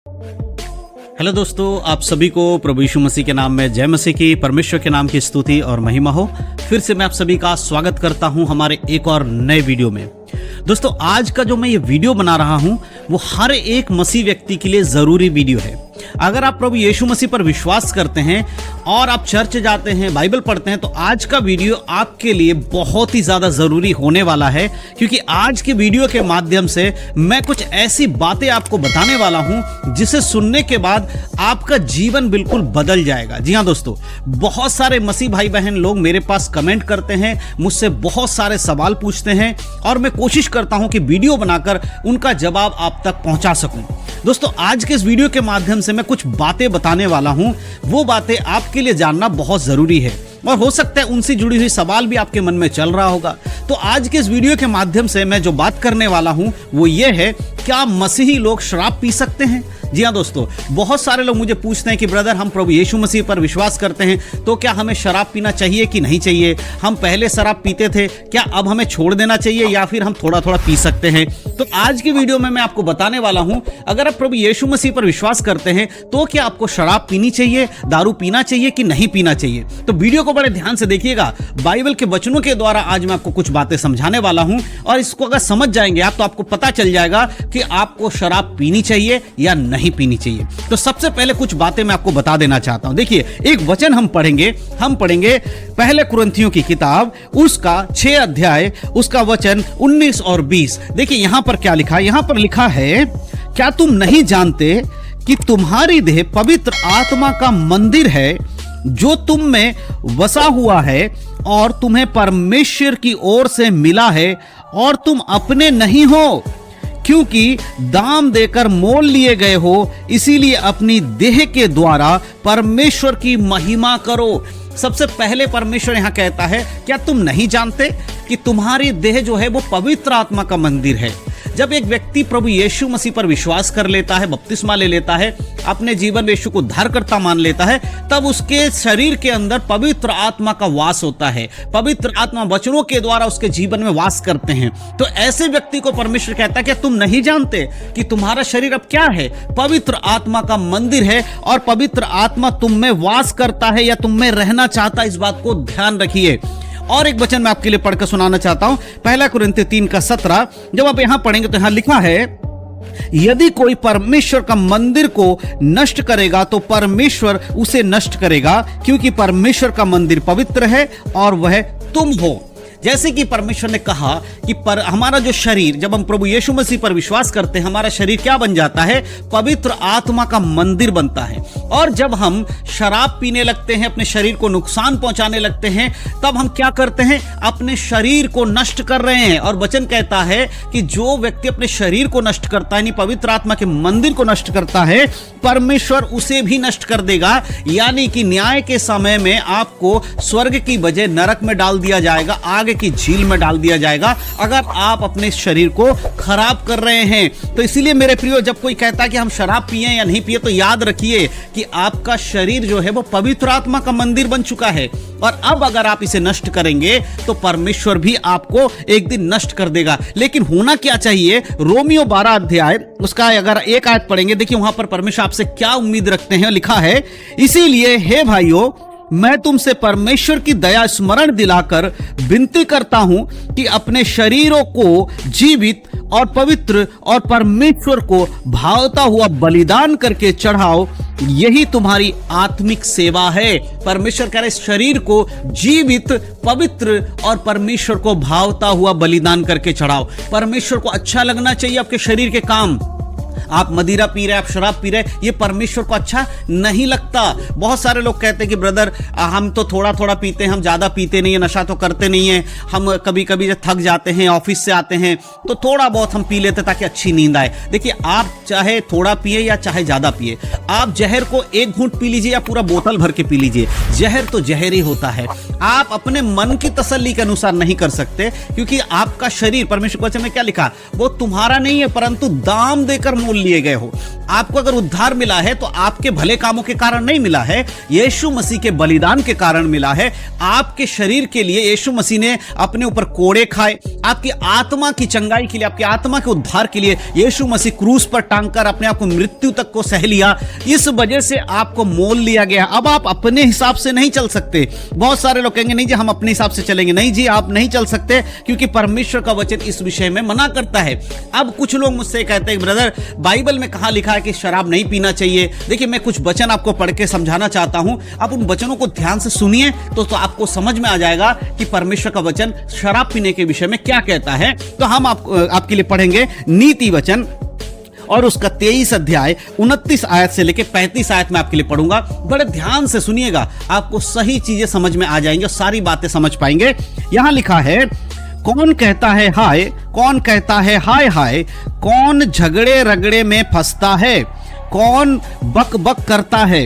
Hello दोस्तों, आप सभी को प्रभु यीशु मसीह के नाम में जय मसीह की, परमेश्वर के नाम की स्तुति और महिमा हो। फिर से मैं आप सभी का स्वागत करता हूं हमारे एक और नए वीडियो में। दोस्तों, आज का जो मैं ये वीडियो बना रहा हूं वो हर एक मसीह व्यक्ति के लिए जरूरी वीडियो है। अगर आप प्रभु यीशु मसीह पर विश्वास करते हैं और आप चर्च जाते हैं, बाइबल पढ़ते हैं, तो आज का वीडियो आपके लिए बहुत ही ज्यादा जरूरी होने वाला है, क्योंकि आज के वीडियो के माध्यम से मैं कुछ ऐसी बातें आपको बताने वाला हूं जिसे सुनने के बाद आपका जीवन बिल्कुल बदल जाएगा। जी हां दोस्तों, बहुत सारे मसीह भाई बहन लोग मेरे पास कमेंट करते हैं, मुझसे बहुत सारे सवाल पूछते हैं और मैं कोशिश करता हूं कि वीडियो बनाकर उनका जवाब आप तक पहुंचा सकूं। दोस्तों, आज के इस वीडियो के माध्यम से मैं कुछ बातें बताने वाला हूं, वो बातें आपके लिए जानना बहुत जरूरी है और हो सकता है उनसे जुड़ी हुई सवाल भी आपके मन में चल रहा होगा। तो आज के इस वीडियो के माध्यम से मैं जो बात करने वाला हूं वो ये है, क्या मसीही लोग शराब पी सकते हैं? जी हाँ दोस्तों, बहुत सारे लोग मुझे पूछते हैं कि ब्रदर, हम प्रभु यीशु मसीह पर विश्वास करते हैं, तो क्या हमें शराब पीना चाहिए कि नहीं चाहिए? हम पहले शराब पीते थे, क्या अब हमें छोड़ देना चाहिए या फिर हम थोड़ा थोड़ा पी सकते हैं? तो आज की वीडियो में मैं आपको बताने वाला हूं, अगर आप प्रभु यीशु मसीह पर विश्वास करते हैं तो क्या आपको शराब पीनी चाहिए, दारू पीना चाहिए कि नहीं पीना चाहिए? तो वीडियो को बड़े ध्यान से देखिएगा। बाइबल के वचनों के द्वारा आज मैं आपको कुछ बातें समझाने वाला हूं और इसको अगर समझ जाएंगे आप तो आपको पता चल जाएगा कि आपको शराब पीनी चाहिए या नहीं पीनी चाहिए। तो सबसे पहले कुछ बातें मैं आपको बता देना चाहता हूं। देखिए, एक वचन हम पढ़ेंगे पहले कुरिन्थियों की किताब, उसका 6 अध्याय, उसका वचन 19 और 20। देखिए यहां पर क्या लिखा है। यहां पर लिखा है, क्या तुम नहीं जानते कि तुम्हारी देह पवित्र आत्मा का मंदिर है जो तुम में बसा हुआ है और तुम्हें परमेश्वर की ओर से मिला है और तुम अपने नहीं हो, क्योंकि दाम देकर मोल लिए गए हो, इसीलिए अपनी देह के द्वारा परमेश्वर की महिमा करो। सबसे पहले परमेश्वर यहां कहता है, क्या तुम नहीं जानते कि तुम्हारी देह जो है वो पवित्र आत्मा का मंदिर है? जब एक व्यक्ति प्रभु यीशु मसीह पर विश्वास कर लेता है, बपतिस्मा ले लेता है, अपने जीवन में यीशु को उद्धारकर्ता मान लेता है, तब उसके शरीर के अंदर पवित्र आत्मा का वास होता है। पवित्र आत्मा वचनों के द्वारा उसके जीवन में वास करते हैं। तो ऐसे व्यक्ति को परमेश्वर कहता है, क्या तुम नहीं जानते कि तुम्हारा शरीर अब क्या है? पवित्र आत्मा का मंदिर है और पवित्र आत्मा तुम में वास करता है या तुम में रहना चाहता है। इस बात को ध्यान रखिए। और एक वचन मैं आपके लिए पढ़कर सुनाना चाहता हूं, पहला कुरिन्थियों 3:17। जब आप यहां पढ़ेंगे तो यहां लिखा है, यदि कोई परमेश्वर का मंदिर को नष्ट करेगा तो परमेश्वर उसे नष्ट करेगा, क्योंकि परमेश्वर का मंदिर पवित्र है और वह तुम हो। जैसे कि परमेश्वर ने कहा कि हमारा जो शरीर, जब हम प्रभु यीशु मसीह पर विश्वास करते हैं, हमारा शरीर क्या बन जाता है? पवित्र आत्मा का मंदिर बनता है। और जब हम शराब पीने लगते हैं, अपने शरीर को नुकसान पहुंचाने लगते हैं, तब हम क्या करते हैं? अपने शरीर को नष्ट कर रहे हैं। और वचन कहता है कि जो व्यक्ति अपने शरीर को नष्ट करता है, यानी पवित्र आत्मा के मंदिर को नष्ट करता है, परमेश्वर उसे भी नष्ट कर देगा। यानी कि न्याय के समय में आपको स्वर्ग की बजाय नरक में डाल दिया जाएगा, आगे की झील में डाल दिया जाएगा, अगर आप अपने शरीर को खराब कर रहे हैं। तो इसीलिए मेरे प्रियो, जब कोई कहता है कि हम शराब पिए या नहीं पिए, तो याद रखिए कि आपका शरीर जो है वो पवित्र आत्मा का मंदिर बन चुका है और अब अगर आप इसे नष्ट करेंगे तो परमेश्वर भी आपको एक दिन नष्ट कर देगा। लेकिन होना क्या चाहिए? रोमियो 12 अध्याय, उसका अगर एक आयत पढ़ेंगे, देखिए वहां पर परमेश्वर आपसे क्या उम्मीद रखते हैं। लिखा है, इसीलिए हे भाइयों, मैं तुमसे परमेश्वर की दया स्मरण दिलाकर विनती करता हूं कि अपने शरीरों को जीवित और पवित्र और परमेश्वर को भावता हुआ बलिदान करके चढ़ाओ, यही तुम्हारी आत्मिक सेवा है। परमेश्वर कह रहे शरीर को जीवित, पवित्र और परमेश्वर को भावता हुआ बलिदान करके चढ़ाओ। परमेश्वर को अच्छा लगना चाहिए आपके शरीर के काम। आप मदिरा पी रहे, आप शराब पी रहे, ये परमेश्वर को अच्छा नहीं लगता। बहुत सारे लोग कहते हैं कि ब्रदर, हम तो थोड़ा थोड़ा पीते हैं, हम ज्यादा पीते नहीं है, नशा तो करते नहीं है, हम कभी कभी जब थक जाते हैं, ऑफिस से आते हैं तो थोड़ा बहुत हम पी लेते ताकि अच्छी नींद आए। देखिए, आप चाहे थोड़ा पिए या चाहे ज्यादा पिए, आप जहर को एक घूंट पी लीजिए या पूरा बोतल भर के पी लीजिए, जहर तो जहर ही होता है। आप अपने मन की तसल्ली के अनुसार नहीं कर सकते, क्योंकि आपका शरीर, परमेश्वर के वचन में क्या लिखा, वो तुम्हारा नहीं है परंतु दाम देकर मोल लिए गए हो। आपको अगर उद्धार मिला है तो आपके भले कामों के कारण नहीं मिला है, यीशु मसीह के बलिदान के कारण मिला है। आपके शरीर के लिए यीशु मसीह ने अपने ऊपर कोड़े खाए, आपकी आत्मा की चंगाई के लिए, आपकी आत्मा के उद्धार के लिए यीशु मसीह क्रूस पर टांगकर अपने आप को मृत्यु तक को सह लिया। इस वजह से आपको मोल लिया गया। अब आप अपने हिसाब से नहीं चल सकते। बहुत सारे लोग कहेंगे नहीं जी हम अपने हिसाब से चलेंगे। नहीं जी, आप नहीं चल सकते, क्योंकि परमेश्वर का वचन इस विषय में मना करता है। अब कुछ लोग मुझसे कहते हैं ब्रदर बाइबल में कहां लिखा है कि शराब नहीं पीना चाहिए। देखिए मैं कुछ वचन आपको पढ़ के समझाना चाहता हूं, आप उन वचनों को ध्यान से सुनिए तो आपको समझ में आ जाएगा कि परमेश्वर का वचन शराब पीने के विषय में क्या कहता है। तो हम आपके लिए पढ़ेंगे नीति वचन और उसका 23 अध्याय 29 आयत से लेकर 35 आयत में आपके लिए पढ़ूंगा। बड़े ध्यान से सुनिएगा, आपको सही चीजें समझ में आ जाएंगी और सारी बातें समझ पाएंगे। यहां लिखा है कौन कहता है हाय, कौन कहता है हाय हाय, कौन झगड़े रगड़े में फंसता है, कौन बक बक करता है,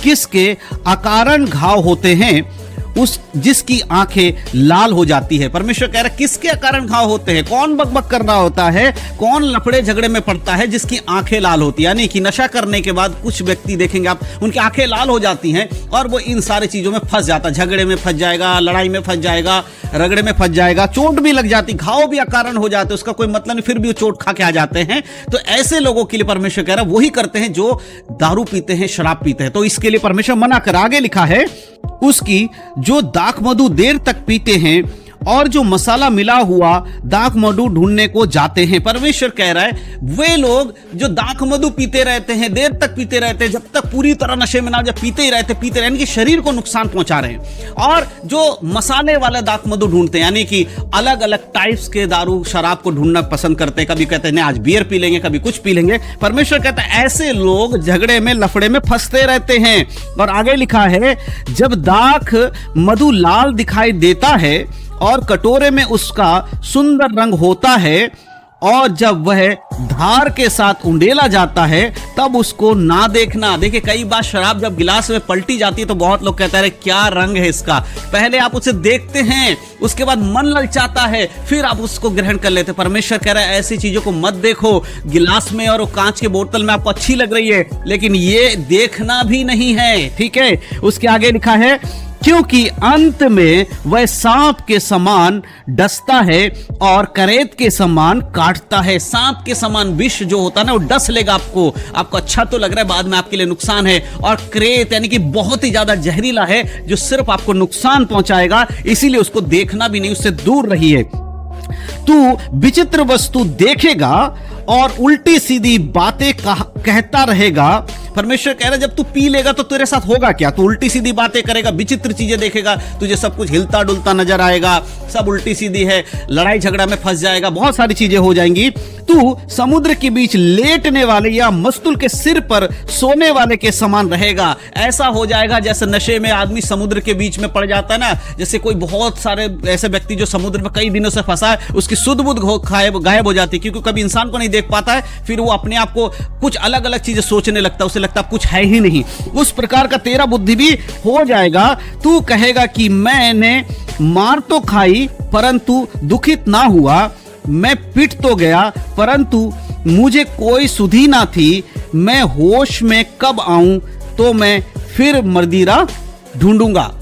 किसके अकारण घाव होते हैं, उस जिसकी आंखें लाल हो जाती है। परमेश्वर कह रहा है किसके कारण घाव होते हैं, कौन बकबक कर रहा होता है, कौन लफड़े झगड़े में पड़ता है, जिसकी आंखें लाल होती है। यानी कि नशा करने के बाद कुछ व्यक्ति देखेंगे आप, उनकी आंखें लाल हो जाती हैं और वो इन सारी चीजों में फंस जाता है। झगड़े में फंस जाएगा, लड़ाई में फंस जाएगा, रगड़े में फंस जाएगा, चोट भी लग जाती, घाव भी अकारण हो जाते, उसका कोई मतलब नहीं, फिर भी वो चोट खा के आ जाते हैं। तो ऐसे लोगों के लिए परमेश्वर कह रहा है वही करते हैं जो दारू पीते हैं, शराब पीते हैं। तो इसके लिए परमेश्वर मना कर आगे लिखा है उसकी जो दाख मधु देर तक पीते हैं और जो मसाला मिला हुआ दाख मधु ढूंढने को जाते हैं। परमेश्वर कह रहा है वे लोग जो दाख मधु पीते रहते हैं, देर तक पीते रहते हैं, जब तक पूरी तरह नशे में ना जब पीते ही रहते, पीते रहने के शरीर को नुकसान पहुंचा रहे हैं। और जो मसाले वाला दाख मधु ढूंढते हैं, यानी कि अलग अलग टाइप्स के दारू शराब को ढूंढना पसंद करते हैं, कभी कहते हैं आज बियर पी लेंगे, कभी कुछ पी लेंगे। परमेश्वर कहता है ऐसे लोग झगड़े में लफड़े में फंसते रहते हैं। और आगे लिखा है जब दाख मधु लाल दिखाई देता है और कटोरे में उसका सुंदर रंग होता है और जब वह धार के साथ उंडेला जाता है तब उसको ना देखना। देखिए कई बार शराब जब गिलास में पलटी जाती है तो बहुत लोग कहते हैं क्या रंग है इसका। पहले आप उसे देखते हैं, उसके बाद मन ललचाता है, फिर आप उसको ग्रहण कर लेते हैं। परमेश्वर कह रहा है ऐसी चीजों को मत देखो। गिलास में और कांच के बोतल में आपको अच्छी लग रही है, लेकिन ये देखना भी नहीं है, ठीक है। उसके आगे लिखा है क्योंकि अंत में वह सांप के समान डसता है और करेत के समान काटता है। सांप के समान विष जो होता है ना, वो डस लेगा आपको अच्छा तो लग रहा है, बाद में आपके लिए नुकसान है। और करेत यानी कि बहुत ही ज्यादा जहरीला है जो सिर्फ आपको नुकसान पहुंचाएगा, इसीलिए उसको देखना भी नहीं, उससे दूर रहिए। तू विचित्र वस्तु देखेगा और उल्टी सीधी बातें कहता रहेगा। परमेश्वर कह रहा है जब तू पी लेगा तो तेरे साथ होगा क्या, तू उल्टी सीधी बातें करेगा, विचित्र चीजें देखेगा, तुझे सब कुछ हिलता डुलता नजर आएगा, सब उल्टी सीधी है, लड़ाई झगड़ा में फंस जाएगा, बहुत सारी चीजें हो जाएंगी। तू समुद्र के बीच लेटने वाले या मस्तूल के सिर पर सोने वाले के समान रहेगा। ऐसा हो जाएगा जैसे नशे में आदमी समुद्र के बीच में पड़ जाता है ना, जैसे कोई बहुत सारे ऐसे व्यक्ति जो समुद्र में कई दिनों से फंसा है, उसकी सुध बुध गायब हो जाती है, क्योंकि कभी इंसान को नहीं देख पाता है, फिर वो अपने आप को कुछ अलग अलग चीजें सोचने लगता है, उसे लगता है कुछ है ही नहीं। उस प्रकार का तेरा बुद्धि भी हो जाएगा। तू कहेगा कि मैंने मार तो खाई परंतु दुखित ना हुआ, मैं पिट तो गया परंतु मुझे कोई सुधि ना थी, मैं होश में कब आऊं तो मैं फिर मदिरा ढूंढूंगा।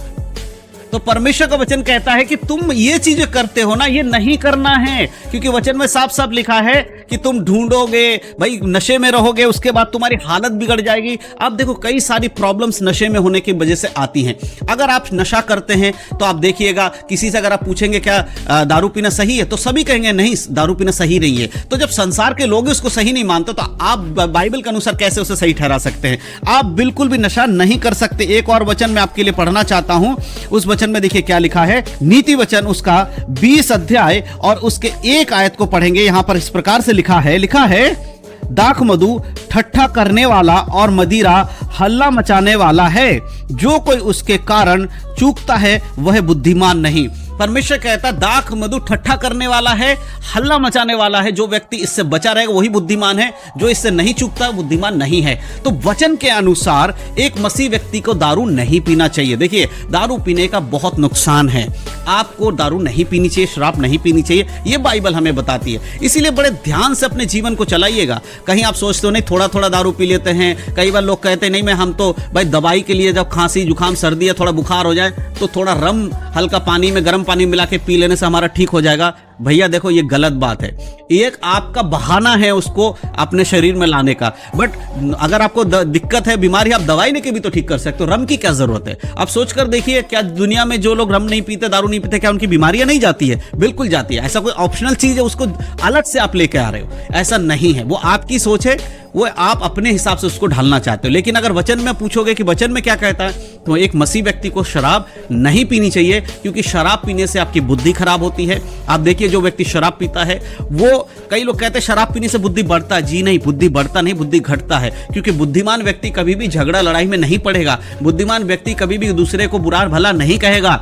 तो परमेश्वर का वचन कहता है कि तुम ये चीजें करते हो ना, ये नहीं करना है, क्योंकि वचन में साफ साफ लिखा है कि तुम ढूंढोगे, भाई नशे में रहोगे, उसके बाद तुम्हारी हालत बिगड़ जाएगी। अब देखो कई सारी प्रॉब्लम्स नशे में होने की वजह से आती हैं। अगर आप नशा करते हैं तो आप देखिएगा, किसी से अगर आप पूछेंगे क्या दारू पीना सही है, तो सभी कहेंगे नहीं दारू पीना सही नहीं है। तो जब संसार के लोग उसको सही नहीं मानते, तो आप बाइबल के अनुसार कैसे उसे सही ठहरा सकते हैं। आप बिल्कुल भी नशा नहीं कर सकते। एक और वचन मैं आपके लिए पढ़ना चाहता हूं, उस वचन में देखिए क्या लिखा है। नीति वचन उसका 20 अध्याय और उसके 1 आयत को पढ़ेंगे। यहां पर इस प्रकार से लिखा है दाख मधु ठट्ठा करने वाला और मदिरा हल्ला मचाने वाला है, जो कोई उसके कारण चूकता है वह बुद्धिमान नहीं। परमेश्वर कहता है दाख मधु ठट्ठा करने वाला है, हल्ला मचाने वाला है, जो व्यक्ति इससे बचा रहेगा वही बुद्धिमान है, जो इससे नहीं चूकता बुद्धिमान नहीं है। तो वचन के अनुसार एक मसीह व्यक्ति को दारू नहीं पीना चाहिए। देखिए, दारू पीने का बहुत नुकसान है, आपको दारू नहीं पीनी चाहिए, शराब नहीं पीनी चाहिए, ये बाइबल हमें बताती है। इसीलिए बड़े ध्यान से अपने जीवन को चलाइएगा। कहीं आप सोचते हो नहीं थोड़ा थोड़ा दारू पी लेते हैं, कई बार लोग कहते हैं नहीं मैं हम तो भाई दवाई के लिए जब खांसी जुकाम सर्दी या थोड़ा बुखार हो जाए तो थोड़ा रम हल्का पानी में गर्म पानी मिला के पी लेने से हमारा ठीक हो जाएगा। भैया देखो, ये गलत बात है, एक आपका बहाना है उसको अपने शरीर में लाने का। बट अगर आपको दिक्कत है, बीमारी, आप दवाई लेके भी तो ठीक कर सकते हो, रम की क्या जरूरत है? आप सोचकर देखिए, क्या दुनिया में जो लोग रम नहीं पीते, दारू नहीं पीते, क्या उनकी बीमारियां नहीं जाती है? बिल्कुल जाती है। ऐसा कोई ऑप्शनल चीज है उसको अलग से आप लेके आ रहे हो, ऐसा नहीं है। वो आपकी सोच है, वो आप अपने हिसाब से उसको ढालना चाहते हो। लेकिन अगर वचन में पूछोगे कि वचन में क्या कहता है, तो एक मसीह व्यक्ति को शराब नहीं पीनी चाहिए, क्योंकि शराब पीने से आपकी बुद्धि खराब होती है। आप देखिए, जो व्यक्ति शराब पीता है, वो कई लोग कहते हैं शराब पीने से बुद्धि बढ़ता है। जी नहीं, बुद्धि बढ़ता नहीं, बुद्धि घटता है। क्योंकि बुद्धिमान व्यक्ति कभी भी झगड़ा लड़ाई में नहीं पड़ेगा, बुद्धिमान व्यक्ति कभी भी दूसरे को बुरा भला नहीं कहेगा,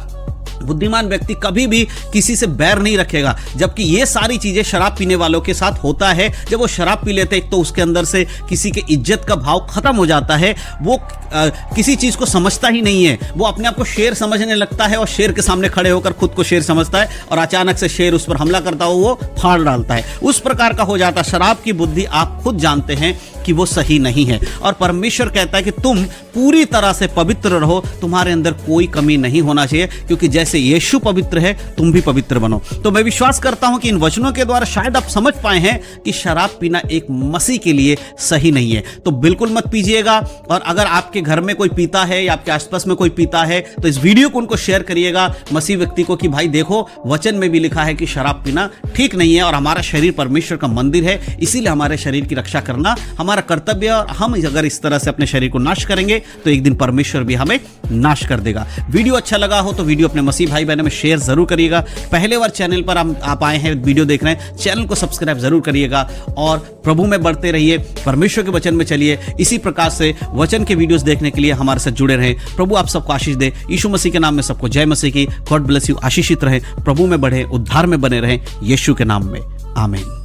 बुद्धिमान व्यक्ति कभी भी किसी से बैर नहीं रखेगा। जबकि ये सारी चीजें शराब पीने वालों के साथ होता है। जब वो शराब पी लेते हैं तो उसके अंदर से किसी के इज्जत का भाव खत्म हो जाता है, वो किसी चीज को समझता ही नहीं है, वो अपने आप को शेर समझने लगता है और शेर के सामने खड़े होकर खुद को शेर समझता है, और अचानक से शेर उस पर हमला करता हो वो फाड़ डालता है। उस प्रकार का हो जाता है। शराब की बुद्धि आप खुद जानते हैं कि वो सही नहीं है, और परमेश्वर कहता है कि तुम पूरी तरह से पवित्र रहो, तुम्हारे अंदर कोई कमी नहीं होना चाहिए, क्योंकि जैसे यीशु पवित्र है तुम भी पवित्र बनो। तो मैं विश्वास करता हूं कि इन वचनों के द्वारा शायद आप समझ पाए हैं कि शराब पीना एक मसीह के लिए सही नहीं है। तो बिल्कुल मत पीजिएगा, और अगर आपके घर में कोई पीता है या आपके आसपास में कोई पीता है तो इस वीडियो को उनको शेयर करिएगा, मसीह व्यक्ति को, कि भाई देखो, वचन में भी लिखा है कि शराब पीना ठीक नहीं है, और हमारा शरीर परमेश्वर का मंदिर है, इसीलिए हमारे शरीर की रक्षा करना हमारा कर्तव्य है। और हम अगर इस तरह से अपने शरीर को नाश करेंगे तो एक दिन परमेश्वर भी हमें नाश कर देगा। वीडियो अच्छा लगा हो तो वीडियो अपने मसीह भाई बहनों में शेयर जरूर करिएगा। पहले बार चैनल पर आप आए हैं, वीडियो देख रहे हैं, चैनल को सब्सक्राइब जरूर करिएगा, और प्रभु में बढ़ते रहिए, परमेश्वर के वचन में चलिए। इसी प्रकार से वचन के वीडियोस देखने के लिए हमारे साथ जुड़े रहें। प्रभु आप सबको आशीष दे। यीशु मसीह के नाम में सबको जय मसीह की। God bless you. आशीषित रहें, प्रभु में बढ़े, उद्धार में बने रहें, यीशु के नाम में, आमीन।